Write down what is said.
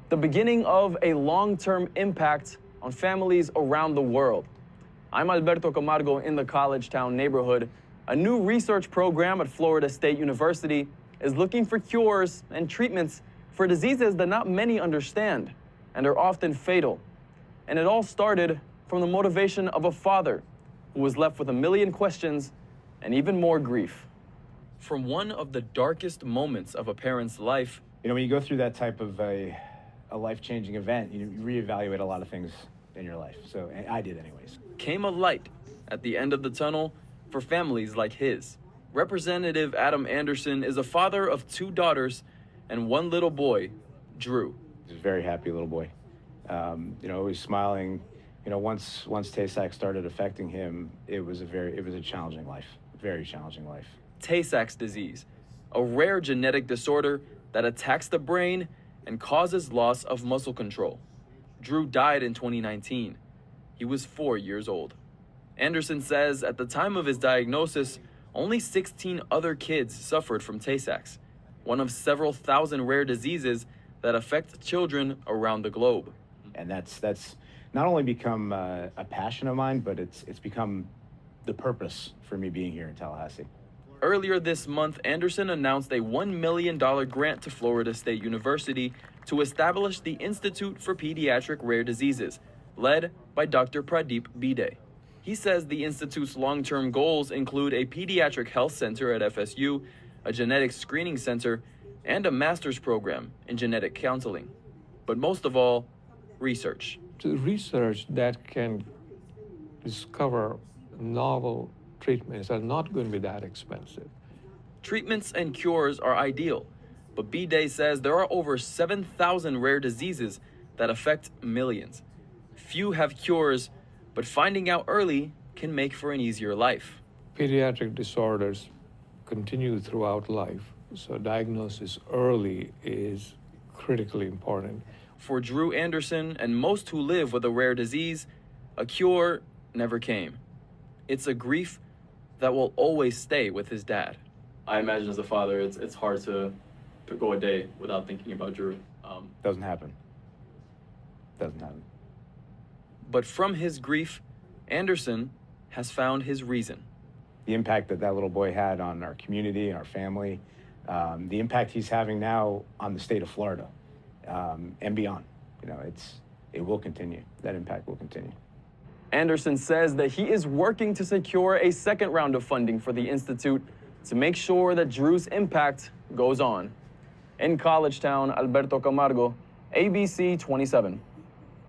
the beginning of a long-term impact on families around the world. I'm Alberto Camargo in the College Town neighborhood. A new research program at Florida State University is looking for cures and treatments for diseases that not many understand and are often fatal. And it all started from the motivation of a father who was left with a million questions and even more grief. From one of the darkest moments of a parent's life, when you go through that type of a life-changing event, you reevaluate a lot of things in your life. So I did anyways. Came a light at the end of the tunnel for families like his. Representative Adam Anderson is a father of 2 daughters and 1 little boy, Drew. He's a very happy little boy. Always smiling. Once tay-sachs started affecting him, it was a challenging life, very challenging life. Tay-sachs disease, a rare genetic disorder that attacks the brain and causes loss of muscle control. Drew died in 2019. He was 4 years old. Anderson says at the time of his diagnosis, only 16 other kids suffered from tay-sachs, one of several thousand rare diseases that affect children around the globe. And that's not only become a passion of mine, but it's become the purpose for me being here in Tallahassee. Earlier this month, Anderson announced a $1 million grant to Florida State University to establish the Institute for Pediatric Rare Diseases, led by Dr. Pradeep Bide. He says the Institute's long-term goals include a pediatric health center at FSU, a genetic screening center, and a master's program in genetic counseling. But most of all, research. Research that can discover novel treatments are not going to be that expensive. Treatments and cures are ideal, but Bide says there are over 7,000 rare diseases that affect millions. Few have cures, but finding out early can make for an easier life. Pediatric disorders continue throughout life, so diagnosis early is critically important. For Drew Anderson and most who live with a rare disease, a cure never came. It's a grief that will always stay with his dad. I imagine as a father, it's hard to go a day without thinking about Drew. Doesn't happen. Doesn't happen. But from his grief, Anderson has found his reason. The impact that little boy had on our community, our family, the impact he's having now on the state of Florida, and beyond. It will continue. That impact will continue. Anderson says that he is working to secure a second round of funding for the Institute to make sure that Drew's impact goes on. In College Town, Alberto Camargo, ABC 27.